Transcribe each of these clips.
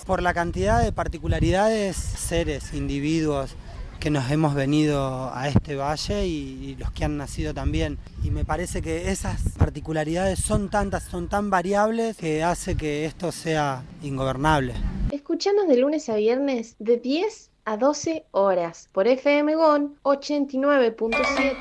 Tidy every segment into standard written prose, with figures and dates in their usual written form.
por la cantidad de particularidades, seres, individuos que nos hemos venido a este valle y los que han nacido también. Y me parece que esas particularidades son tantas, son tan variables que hace que esto sea ingobernable. Escuchanos de lunes a viernes de 10 a 12 horas por FM GON 89.7.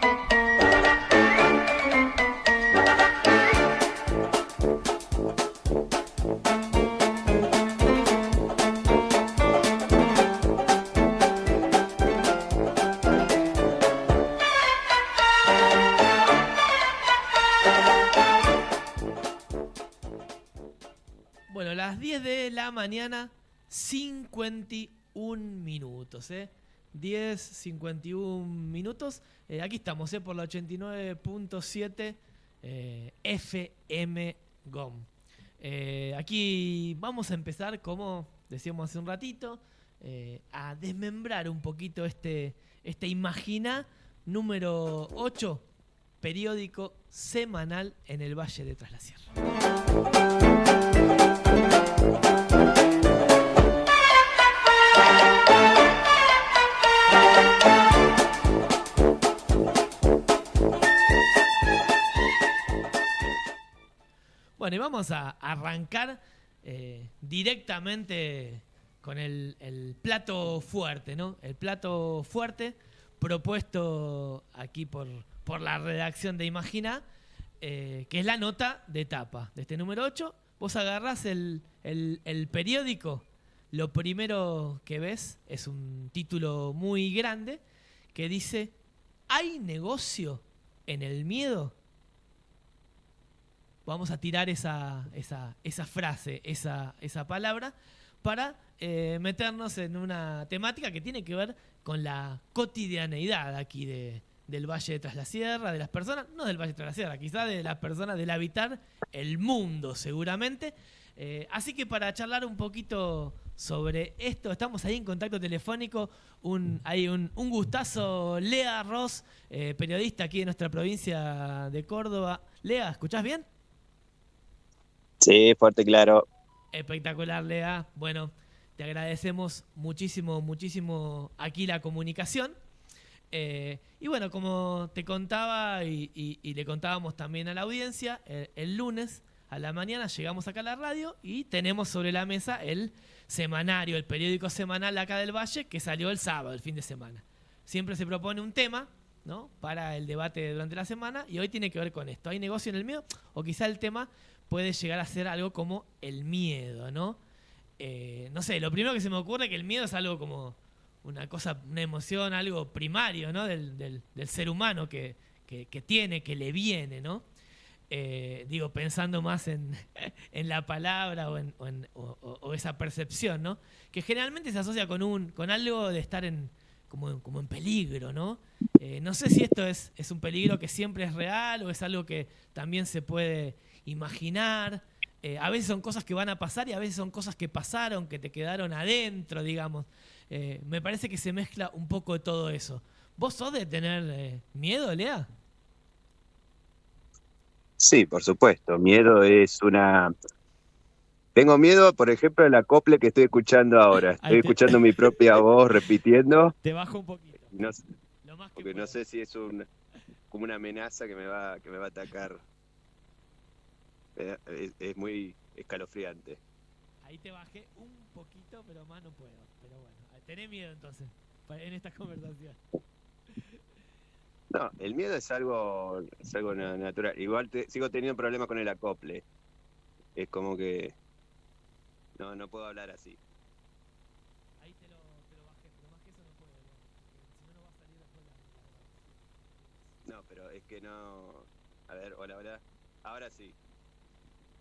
Bueno, las 10 de la mañana, 51 minutos, 10:51 minutos. Aquí estamos, por la 89.7 FM GOM. Aquí vamos a empezar, como decíamos hace un ratito, a desmembrar un poquito este Imagina número 8, periódico semanal en el Valle de Tras la Sierra. Bueno, y vamos a arrancar directamente con el plato fuerte, ¿no? El plato fuerte propuesto aquí por la redacción de Imagina, que es la nota de tapa de este número 8. Vos agarrás el periódico, lo primero que ves es un título muy grande que dice: ¿hay negocio en el miedo? Vamos a tirar esa frase, esa palabra, para meternos en una temática que tiene que ver con la cotidianeidad aquí del Valle de Tras la Sierra, de las personas, no del Valle de Tras la Sierra, quizás de las personas, del habitar el mundo seguramente. Así que para charlar un poquito sobre esto, estamos ahí en contacto telefónico, un gustazo, Lea Ross, periodista aquí de nuestra provincia de Córdoba. Lea, ¿escuchás bien? Sí, fuerte y claro. Espectacular, Lea. Bueno, te agradecemos muchísimo, muchísimo aquí la comunicación. Y bueno, como te contaba y le contábamos también a la audiencia, el lunes a la mañana llegamos acá a la radio y tenemos sobre la mesa el semanario, el periódico semanal acá del Valle, que salió el sábado, el fin de semana. Siempre se propone un tema, ¿no?, para el debate durante la semana, y hoy tiene que ver con esto. ¿Hay negocio en el miedo? O quizá el tema puede llegar a ser algo como el miedo, ¿no? No sé, lo primero que se me ocurre es que el miedo es algo como una cosa, una emoción, algo primario, ¿no?, del ser humano que tiene, que le viene, ¿no? Digo, pensando más en, en la palabra o esa percepción, ¿no? Que generalmente se asocia con algo de estar como en peligro, ¿no? No sé si esto es un peligro que siempre es real o es algo que también se puede imaginar. A veces son cosas que van a pasar y a veces son cosas que pasaron, que te quedaron adentro, digamos. Me parece que se mezcla un poco de todo eso. ¿Vos sos de tener miedo, Lea? Sí, por supuesto. Miedo es una... Tengo miedo, por ejemplo, del acople que estoy escuchando ahora. Ahí Estoy escuchando mi propia voz repitiendo, te bajo un poquito. no, Lo más que porque no puedas. sé si es como una amenaza que me va a atacar. Es muy escalofriante. Ahí te bajé un poquito, pero más no puedo. Pero bueno, tenés miedo entonces en esta conversación. No, el miedo es algo natural. Igual sigo teniendo problemas con el acople. Es como que no puedo hablar así. Ahí te lo bajé, pero más que eso no puedo, Lea, porque si no, no va a salir después la grabación. No, pero es que no... A ver, hola, hola. Ahora sí.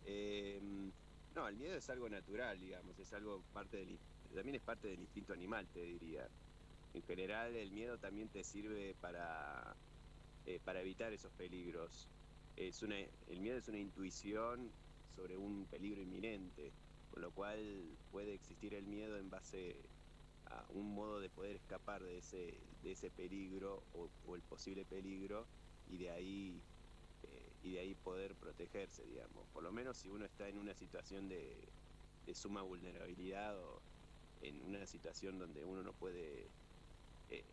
Eh, no, el miedo es algo natural, digamos, es algo también es parte del instinto animal, te diría. En general, el miedo también te sirve para evitar esos peligros. El miedo es una intuición sobre un peligro inminente, con lo cual puede existir el miedo en base a un modo de poder escapar de ese peligro o el posible peligro y de ahí poder protegerse, digamos. Por lo menos si uno está en una situación de suma vulnerabilidad o en una situación donde uno no puede eh,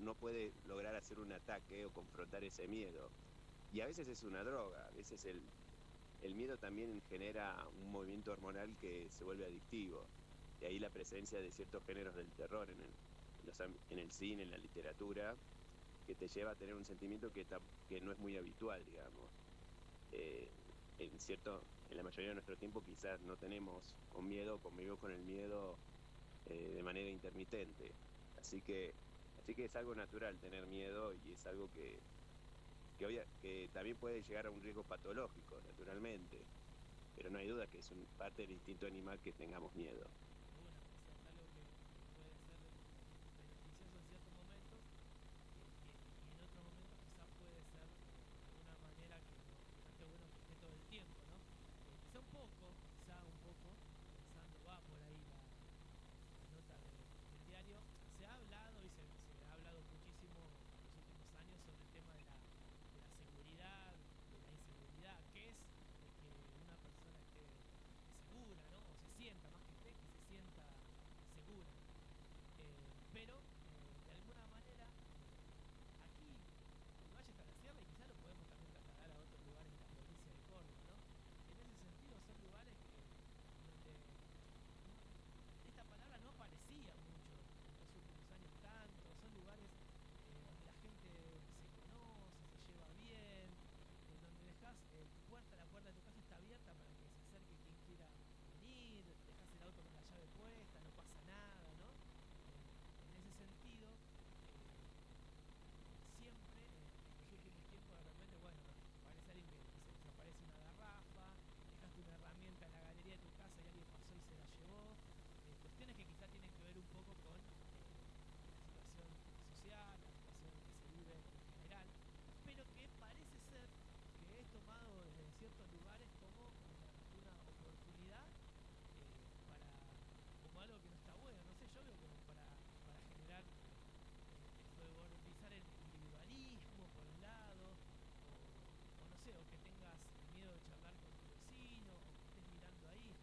no puede lograr hacer un ataque o confrontar ese miedo. Y a veces es una droga, a veces el miedo también genera un movimiento hormonal que se vuelve adictivo. De ahí la presencia de ciertos géneros del terror en el cine, en la literatura, que te lleva a tener un sentimiento que no es muy habitual, digamos. Eh, en la mayoría de nuestro tiempo quizás no tenemos con miedo, convivimos con el miedo de manera intermitente. Así que, así que es algo natural tener miedo y es algo que también puede llegar a un riesgo patológico, naturalmente. Pero no hay duda que es parte del instinto animal que tengamos miedo. Bueno, o sea, algo que puede ser beneficioso en ciertos momentos y en otros momentos quizás puede ser de alguna manera que no esté bueno que esté todo el tiempo, ¿no? Quizá un poco, pensando, va por ahí la nota del diario, se ha hablado y se ha hablado muchísimo en los últimos años sobre el tema de la seguridad, de la inseguridad, que es que una persona esté segura, ¿no? O se sienta, más que esté, que se sienta segura. Pero, de alguna manera, aquí, el Valle está la Sierra y quizás lo podemos también trasladar a otros lugares de la provincia de Córdoba, ¿no? En ese sentido son lugares donde esta palabra no aparecía mucho en los últimos años tanto, son lugares donde la gente se conoce, se lleva bien, donde dejas la puerta de tu casa está abierta para que se acerque quien quiera venir, dejas el auto con la llave puesta, no pasa nada, ¿no? En ese sentido, siempre, en los últimos tiempos, de repente, bueno, aparece alguien que se desaparece una garrafa, dejaste una herramienta en la galería de tu casa y alguien pasó y se la llevó. Cuestiones que quizá tienen que ver un poco con la situación social, la situación que se vive en general, pero que parece ser que es tomado desde ciertos lugares como una oportunidad para, como algo que no está bueno, no sé, yo veo como para generar, favorizar el individualismo por un lado, o no sé, o que tengas miedo de charlar con tu vecino, o que estés mirando ahí.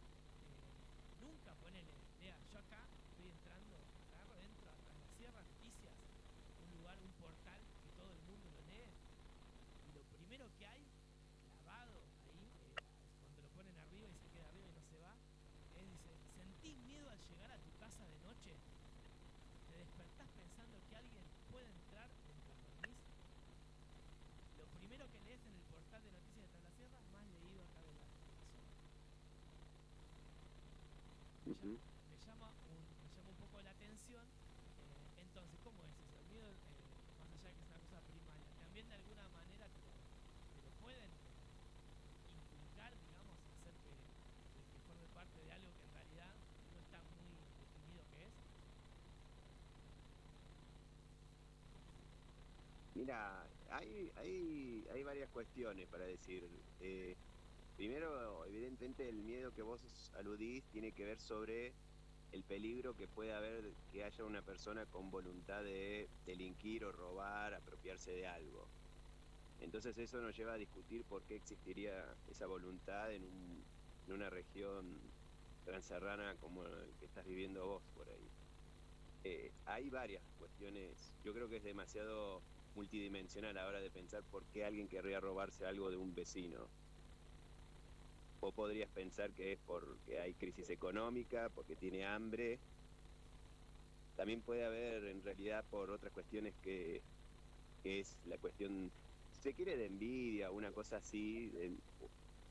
Nunca ponele, vea, yo acá estoy entrando, agarro, entro a la Sierra Noticias, un lugar, un portal que todo el mundo lo lee, y lo primero que hay, clavado ahí, cuando lo ponen arriba y se queda arriba y no se va, dice, ¿sentís miedo al llegar a tu casa de noche? ¿Te despertás pensando que alguien puede entrar mientras dormís? Lo primero que lees en el portal de noticias de Tras la Sierra, más leído acá de la zona. Uh-huh. Me llama un poco la atención. Entonces, ¿cómo es eso? El miedo, más allá de que es una cosa primaria, también de alguna manera te lo pueden inculcar, digamos, hacer que forme parte de algo que en realidad no está muy definido qué es. Mira, hay varias cuestiones para decir. Primero, evidentemente, el miedo que vos aludís tiene que ver sobre el peligro que puede haber que haya una persona con voluntad de delinquir o robar, apropiarse de algo. Entonces eso nos lleva a discutir por qué existiría esa voluntad en una región transerrana como el que estás viviendo vos por ahí. Hay varias cuestiones, yo creo que es demasiado multidimensional a la hora de pensar por qué alguien querría robarse algo de un vecino. O podrías pensar que es porque hay crisis económica, porque tiene hambre. También puede haber en realidad por otras cuestiones que es la cuestión, si se quiere, de envidia, una cosa así,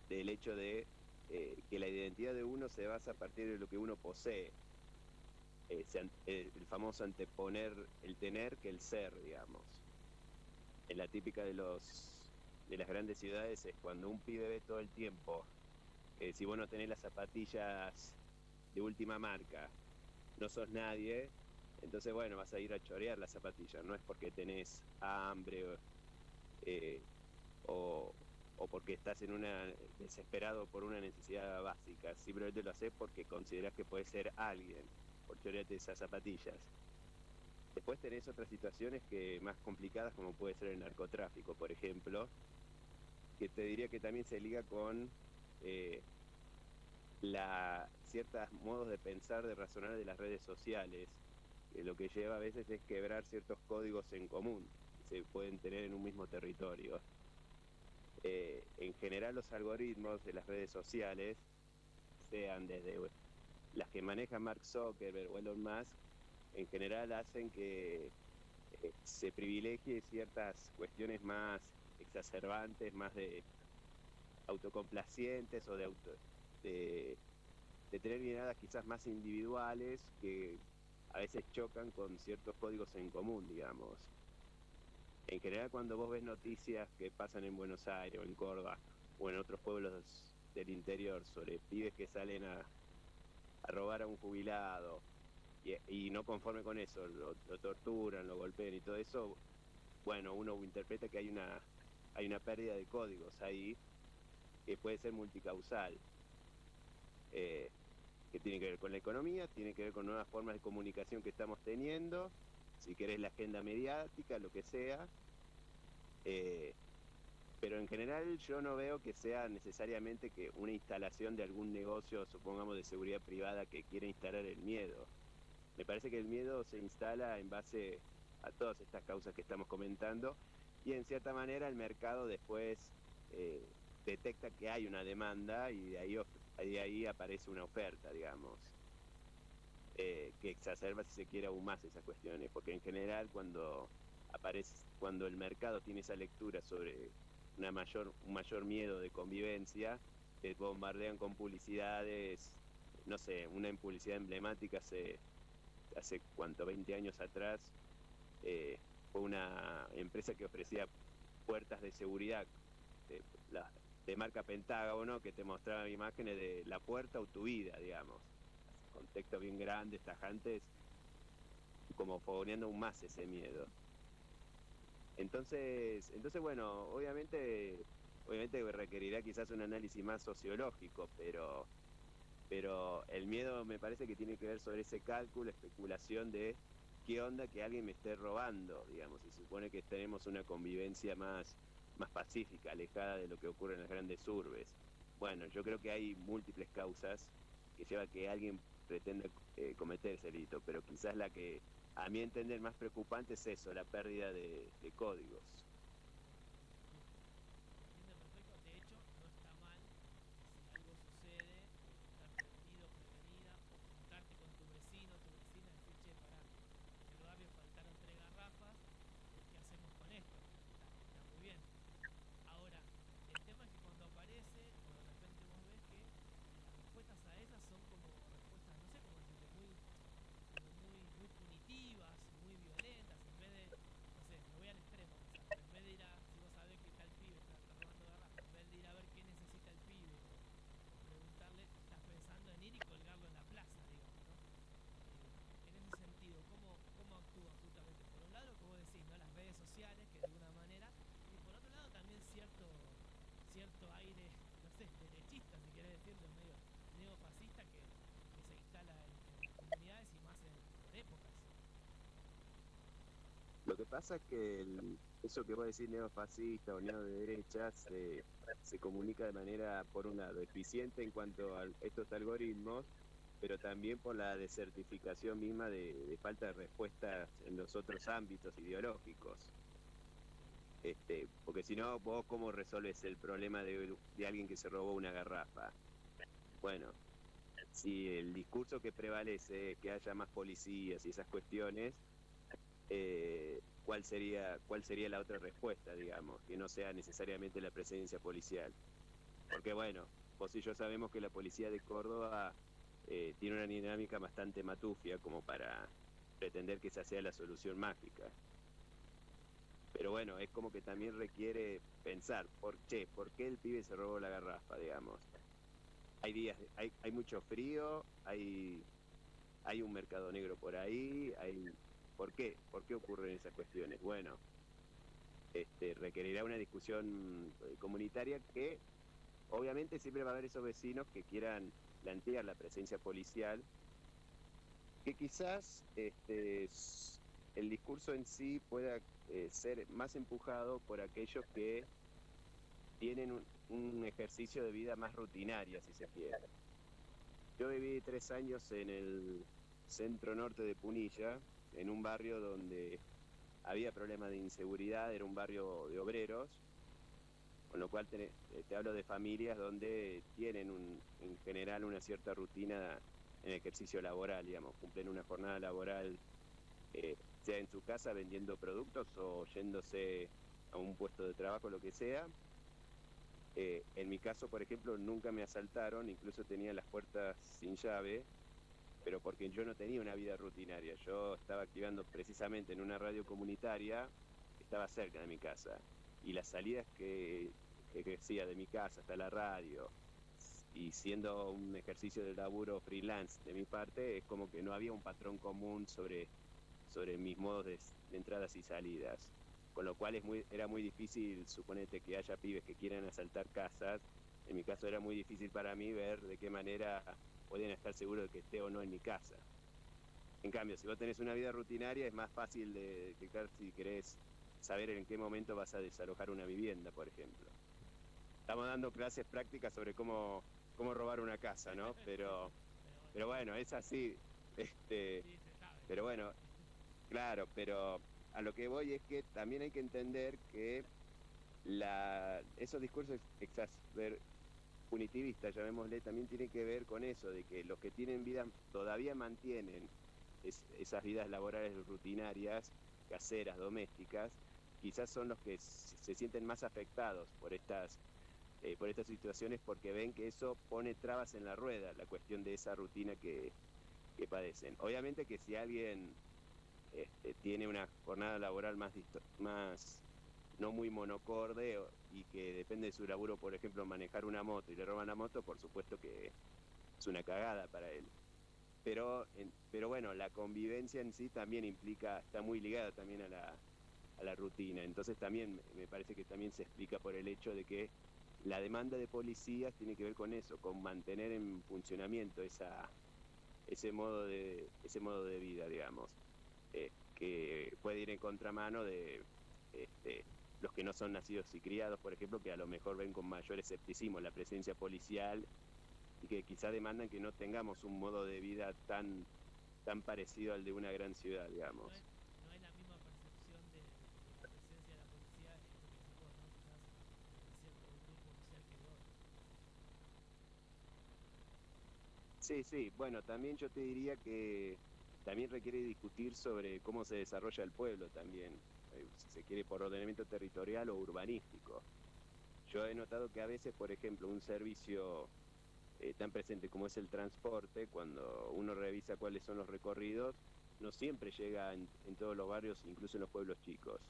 del hecho de que la identidad de uno se basa a partir de lo que uno posee. El famoso anteponer el tener que el ser, digamos. En la típica de las grandes ciudades es cuando un pibe ve todo el tiempo, si vos no tenés las zapatillas de última marca, no sos nadie, entonces bueno, vas a ir a chorear las zapatillas, no es porque tenés hambre eh, o, o porque estás desesperado por una necesidad básica, simplemente lo haces porque considerás que puedes ser alguien por chorearte esas zapatillas. Después tenés otras situaciones más complicadas, como puede ser el narcotráfico, por ejemplo, que te diría que también se liga con ciertos modos de pensar, de razonar de las redes sociales, que lo que lleva a veces es quebrar ciertos códigos en común que se pueden tener en un mismo territorio. En general los algoritmos de las redes sociales, sean desde las que maneja Mark Zuckerberg o Elon Musk, en general hacen que se privilegie ciertas cuestiones más exacerbantes, más de autocomplacientes o de, de tener miradas quizás más individuales que a veces chocan con ciertos códigos en común, digamos. En general, cuando vos ves noticias que pasan en Buenos Aires o en Córdoba o en otros pueblos del interior sobre pibes que salen a robar a un jubilado y no conforme con eso, lo torturan, lo golpean y todo eso, bueno, uno interpreta que hay una pérdida de códigos ahí que puede ser multicausal, que tiene que ver con la economía, tiene que ver con nuevas formas de comunicación que estamos teniendo, si querés la agenda mediática, lo que sea, pero en general yo no veo que sea necesariamente que una instalación de algún negocio, supongamos de seguridad privada, que quiera instalar el miedo. Me parece que el miedo se instala en base a todas estas causas que estamos comentando y en cierta manera el mercado después detecta que hay una demanda y de ahí aparece una oferta, digamos, que exacerba, si se quiere, aún más esas cuestiones, porque en general cuando el mercado tiene esa lectura sobre un mayor miedo de convivencia, te bombardean con publicidades, no sé, una publicidad emblemática hace cuánto, 20 años atrás, fue una empresa que ofrecía puertas de seguridad de, de marca Pentágono, que te mostraban imágenes de la puerta o tu vida, digamos, con textos bien grandes, tajantes, como fogoneando aún más ese miedo. Entonces bueno, obviamente requerirá quizás un análisis más sociológico, pero el miedo me parece que tiene que ver sobre ese cálculo, especulación de qué onda que alguien me esté robando, digamos, y se supone que tenemos una convivencia más pacífica, alejada de lo que ocurre en las grandes urbes. Bueno, yo creo que hay múltiples causas que lleva a que alguien pretenda cometer ese delito, pero quizás la que a mi entender más preocupante es eso, la pérdida de códigos. Entiendo perfecto. De hecho, no está mal si algo sucede, estar prevenido, prevenida, o juntarte con tu vecino, tu vecina, y decir, che, pará, en el barrio faltaron 3 garrafas, ¿qué hacemos con esto? Está muy bien. Ahora, el tema es que cuando aparece, o de repente vos ves que las respuestas a esas son como respuestas, no sé cómo decirte, muy punitivas, muy violentas, en vez de, no sé, me voy al extremo, quizás, en vez de ir a, si vos sabés que tal pibe está robando garrafa, en vez de ir a ver qué necesita el pibe o preguntarle, estás pensando en ir y colgarlo en la plaza, digamos, ¿no? En ese sentido, ¿cómo actúa justamente? Por un lado, lo que vos decís, ¿no? Las redes sociales, que de alguna manera, y por otro lado también cierto aire, no sé, derechista, si querés decirlo, medio neofascista que se instala en las comunidades y más por épocas. Lo que pasa es que eso que vos decís neofascista o neo de derecha se comunica de manera, por un lado, eficiente en cuanto a estos algoritmos, pero también por la desertificación misma de falta de respuestas en los otros ámbitos ideológicos. Porque si no, vos cómo resolves el problema de alguien que se robó una garrafa. Bueno, si el discurso que prevalece es que haya más policías y esas cuestiones, cuál sería la otra respuesta, digamos, que no sea necesariamente la presencia policial. Porque bueno, vos y yo sabemos que la policía de Córdoba tiene una dinámica bastante matufia como para pretender que esa sea la solución mágica. Pero bueno, es como que también requiere pensar, ¿por qué el pibe se robó la garrafa, digamos? Hay días, hay mucho frío, hay un mercado negro por ahí, ¿por qué? ¿Por qué ocurren esas cuestiones? Bueno, requerirá una discusión comunitaria que obviamente siempre va a haber esos vecinos que quieran plantear la presencia policial, que quizás el discurso en sí pueda ser más empujado por aquellos que tienen un ejercicio de vida más rutinaria, si se quiere. Yo viví 3 años en el centro norte de Punilla, en un barrio donde había problemas de inseguridad, era un barrio de obreros, con lo cual te hablo de familias donde tienen en general una cierta rutina en ejercicio laboral, digamos, cumplen una jornada laboral, sea en su casa vendiendo productos o yéndose a un puesto de trabajo, lo que sea. En mi caso, por ejemplo, nunca me asaltaron, incluso tenía las puertas sin llave, pero porque yo no tenía una vida rutinaria. Yo estaba activando precisamente en una radio comunitaria que estaba cerca de mi casa. Y las salidas que ejercía de mi casa hasta la radio, y siendo un ejercicio de laburo freelance de mi parte, es como que no había un patrón común sobre mis modos de entradas y salidas. Con lo cual era muy difícil, suponete que haya pibes que quieran asaltar casas. En mi caso era muy difícil para mí ver de qué manera podían estar seguros de que esté o no en mi casa. En cambio, si vos tenés una vida rutinaria, es más fácil de detectar si querés saber en qué momento vas a desalojar una vivienda, por ejemplo. Estamos dando clases prácticas sobre cómo robar una casa, ¿no? Pero bueno, es así. Pero bueno, claro, pero a lo que voy es que también hay que entender que esos discursos punitivistas, llamémosle, también tienen que ver con eso, de que los que tienen vida todavía mantienen esas vidas laborales rutinarias, caseras, domésticas, quizás son los que se sienten más afectados por estas situaciones, porque ven que eso pone trabas en la rueda, la cuestión de esa rutina que padecen. Obviamente que si alguien tiene una jornada laboral más no muy monocorde y que depende de su laburo, por ejemplo, manejar una moto y le roban la moto, por supuesto que es una cagada para él. Pero bueno, la convivencia en sí también está muy ligada también a la rutina. Entonces también me parece que también se explica por el hecho de que la demanda de policías tiene que ver con eso, con mantener en funcionamiento ese modo de vida, digamos, que puede ir en contramano de los que no son nacidos y criados, por ejemplo, que a lo mejor ven con mayor escepticismo la presencia policial y que quizá demandan que no tengamos un modo de vida tan parecido al de una gran ciudad, digamos. No es la misma percepción de la presencia de la policía, esto que decís vos, ¿no? Quizás en cierto grupo social que de otro. Sí, bueno, también yo te diría que también requiere discutir sobre cómo se desarrolla el pueblo también, si se quiere por ordenamiento territorial o urbanístico. Yo he notado que a veces, por ejemplo, un servicio tan presente como es el transporte, cuando uno revisa cuáles son los recorridos, no siempre llega en todos los barrios, incluso en los pueblos chicos.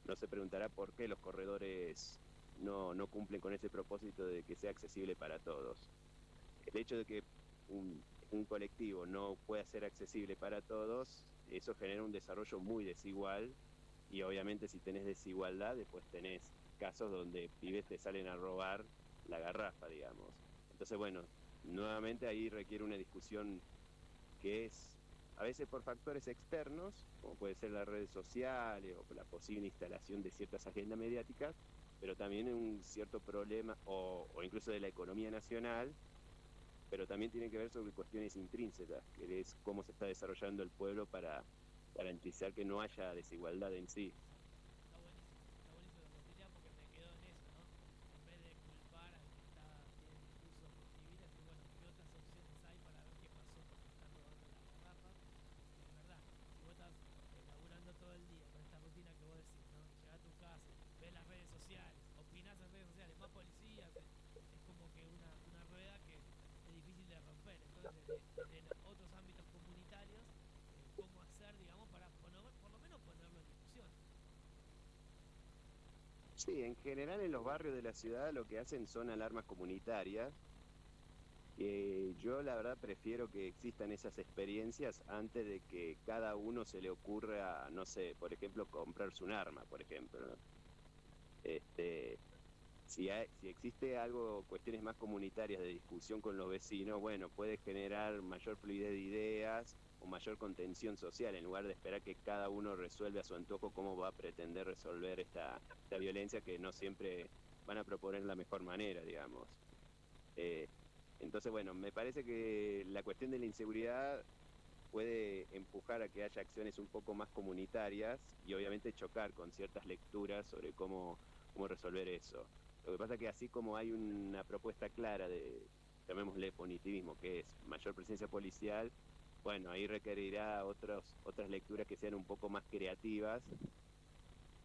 No se preguntará por qué los corredores no cumplen con ese propósito de que sea accesible para todos. El hecho de que un colectivo no pueda ser accesible para todos, eso genera un desarrollo muy desigual, y obviamente si tenés desigualdad, después tenés casos donde pibes te salen a robar la garrafa, digamos. Entonces, bueno, nuevamente ahí requiere una discusión que es a veces por factores externos, como puede ser las redes sociales o la posible instalación de ciertas agendas mediáticas, pero también un cierto problema, o incluso de la economía nacional, pero también tiene que ver sobre cuestiones intrínsecas, que es cómo se está desarrollando el pueblo para garantizar que no haya desigualdad en sí. Está buenísimo lo que opinás porque me quedo en eso, ¿no? En vez de culpar al que tiene el discurso positivista, decir, bueno, ¿qué otras opciones hay para ver qué pasó porque están robando las garrafas? Y es verdad, si vos estás laburando todo el día con esta rutina que vos decís, ¿no? Y llegás a tu casa, ves las redes sociales, opinás en redes sociales, más policías, es como que una rueda que es difícil de romper. Entonces, desde otros ámbitos comunitarios, cómo hacer, digamos, para por lo menos ponerlo en discusión. Sí, en general en los barrios de la ciudad lo que hacen son alarmas comunitarias, que yo la verdad prefiero que existan esas experiencias antes de que cada uno se le ocurra, no sé, por ejemplo, comprarse un arma, por ejemplo, ¿no? Este, si existe algo, cuestiones más comunitarias de discusión con los vecinos, bueno, puede generar mayor fluidez de ideas o mayor contención social, en lugar de esperar que cada uno resuelva a su antojo cómo va a pretender resolver esta violencia que no siempre van a proponer la mejor manera, digamos. Entonces, bueno, me parece que la cuestión de la inseguridad puede empujar a que haya acciones un poco más comunitarias y obviamente chocar con ciertas lecturas sobre cómo resolver eso. Lo que pasa es que así como hay una propuesta clara de, llamémosle punitivismo, que es mayor presencia policial, bueno, ahí requerirá otras lecturas que sean un poco más creativas,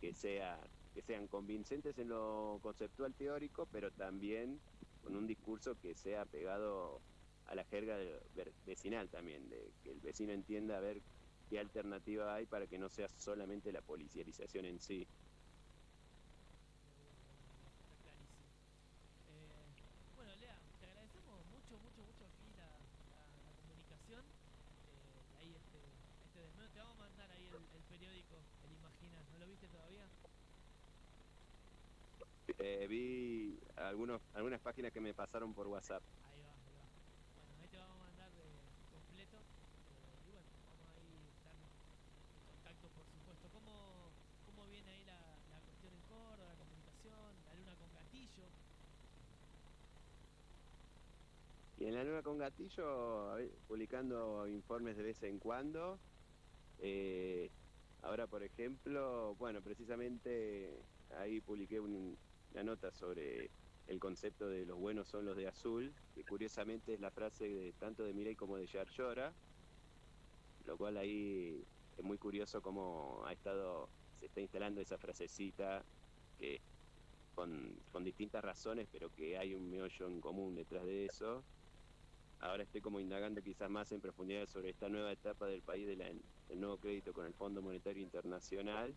que sean convincentes en lo conceptual teórico, pero también con un discurso que sea pegado a la jerga vecinal también, de que el vecino entienda a ver qué alternativa hay para que no sea solamente la policialización en sí. Bueno, Lea, te agradecemos mucho aquí la comunicación. Ahí este desmeo. Te vamos a mandar ahí el periódico, el Imagina. ¿No lo viste todavía? Vi algunas páginas que me pasaron por WhatsApp. Ahí va. Bueno, ahí te vamos a mandar completo. Y bueno, vamos a ir estar en contacto, por supuesto. ¿Cómo viene ahí la cuestión en Córdoba, la comunicación, la luna con gatillo? Y en la Luna con Gatillo, publicando informes de vez en cuando. Ahora, por ejemplo, bueno, precisamente ahí publiqué una nota sobre el concepto de los buenos son los de azul, que curiosamente es la frase tanto de Milei como de Yarlora, lo cual ahí es muy curioso cómo se está instalando esa frasecita que con distintas razones, pero que hay un meollo en común detrás de eso. Ahora estoy como indagando quizás más en profundidad sobre esta nueva etapa del país del nuevo crédito con el Fondo Monetario Internacional.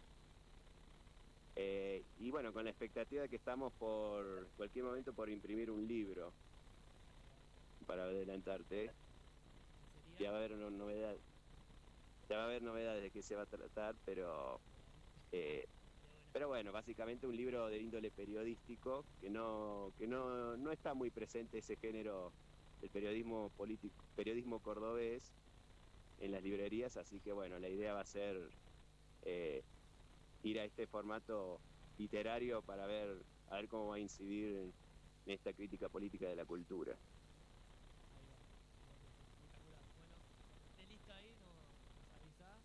Y bueno, con la expectativa de que estamos por cualquier momento por imprimir un libro, para adelantarte. Ya va a haber novedades. Ya va a haber novedades de qué se va a tratar, pero bueno, básicamente un libro de índole periodístico que no está muy presente ese género del periodismo cordobés en las librerías, así que bueno, la idea va a ser ir a este formato literario para ver cómo va a incidir en esta crítica política de la cultura. Espectacular. Bueno, esté listo ahí, nos avisás.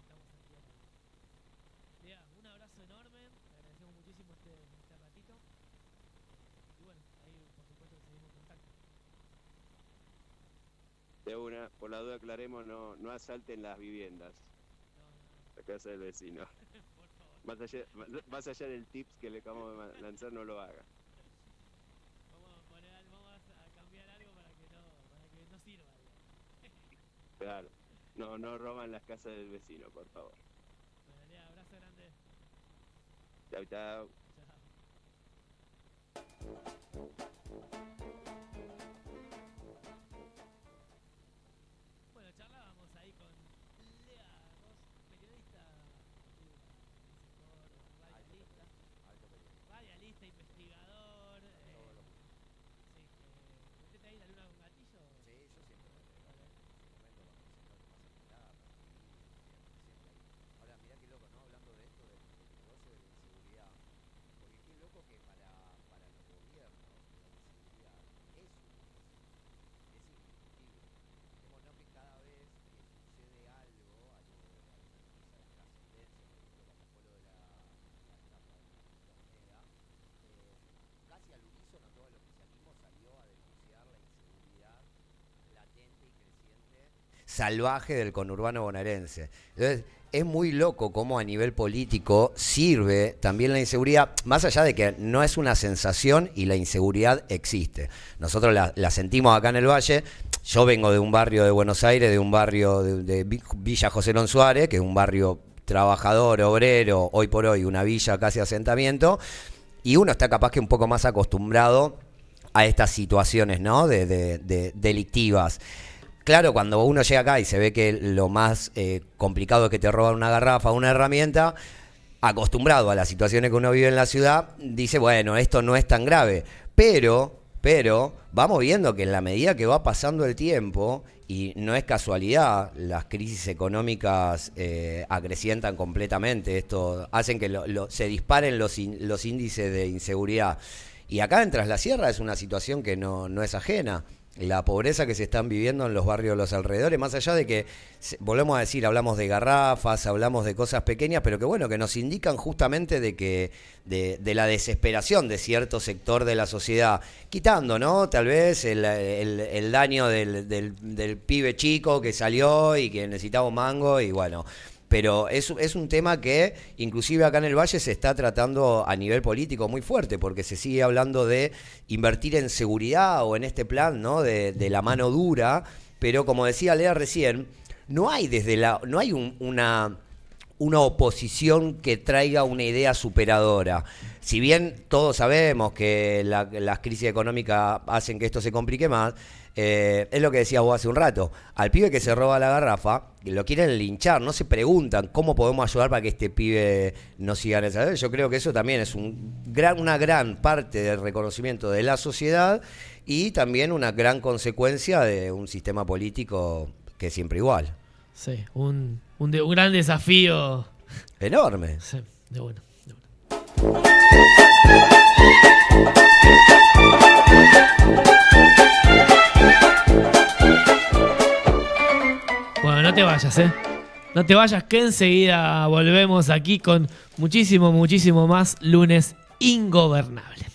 Estamos aquí al aire. Lea, un abrazo enorme, te agradecemos muchísimo este ratito. Y bueno, ahí por supuesto que seguimos en contacto. De una, por la duda aclaremos, no asalten las viviendas. La casa del vecino. Por favor. Más allá del tips que le acabamos de lanzar, no lo haga. Vamos a cambiar algo para que no sirva. Claro, no roban las casas del vecino, por favor. Bueno, Lea, abrazo grande. Chau, chau. Bueno, charlábamos ahí con Lea Ros, periodista del sector radialista, investigador. Sí, ¿metete ahí la luna con gatillo? Sí, yo siempre me regalo en su momento cuando me siento más inspirada, siempre ahí. Ahora, mirá qué loco, ¿no? Hablando de esto, del negocio de la inseguridad, porque qué loco que para los gobiernos la inseguridad es un negocio, es indiscutible. Vemos, ¿no?, que cada vez que sucede algo de alguna noticia de trascendencia, por ejemplo, como fue lo de la estafa de la criptomoneda, casi al unísono todo el oficialismo salió a denunciar la inseguridad latente y creciente, salvaje del conurbano bonaerense. Entonces, es muy loco cómo a nivel político sirve también la inseguridad, más allá de que no es una sensación y la inseguridad existe. Nosotros la sentimos acá en el Valle. Yo vengo de un barrio de Buenos Aires, de un barrio de Villa José Lón Suárez, que es un barrio trabajador, obrero, hoy por hoy una villa casi asentamiento, y uno está capaz que un poco más acostumbrado a estas situaciones, ¿no?, de delictivas. Claro, cuando uno llega acá y se ve que lo más complicado es que te roban una garrafa o una herramienta, acostumbrado a las situaciones que uno vive en la ciudad, dice, bueno, esto no es tan grave. Pero vamos viendo que en la medida que va pasando el tiempo, y no es casualidad, las crisis económicas acrecientan completamente. Esto hacen que se disparen los índices de inseguridad. Y acá en Tras la Sierra es una situación que no es ajena. La pobreza que se están viviendo en los barrios de los alrededores, más allá de que, volvemos a decir, hablamos de garrafas, hablamos de cosas pequeñas, pero que bueno, que nos indican justamente de la desesperación de cierto sector de la sociedad, quitando, ¿no? Tal vez el daño del pibe chico que salió y que necesitaba un mango y bueno. Pero es un tema que inclusive acá en el Valle se está tratando a nivel político muy fuerte, porque se sigue hablando de invertir en seguridad o en este plan, ¿no? de la mano dura, pero como decía Lea recién, no hay una oposición que traiga una idea superadora. Si bien todos sabemos que las crisis económicas hacen que esto se complique más, es lo que decías vos hace un rato. Al pibe que se roba la garrafa, lo quieren linchar, no se preguntan cómo podemos ayudar para que este pibe no siga en esa. Yo creo que eso también es una gran parte del reconocimiento de la sociedad y también una gran consecuencia de un sistema político que es siempre igual. Sí, un gran desafío. Enorme. Sí, de bueno. Bueno, no te vayas, No te vayas, que enseguida volvemos aquí con muchísimo más lunes ingobernable.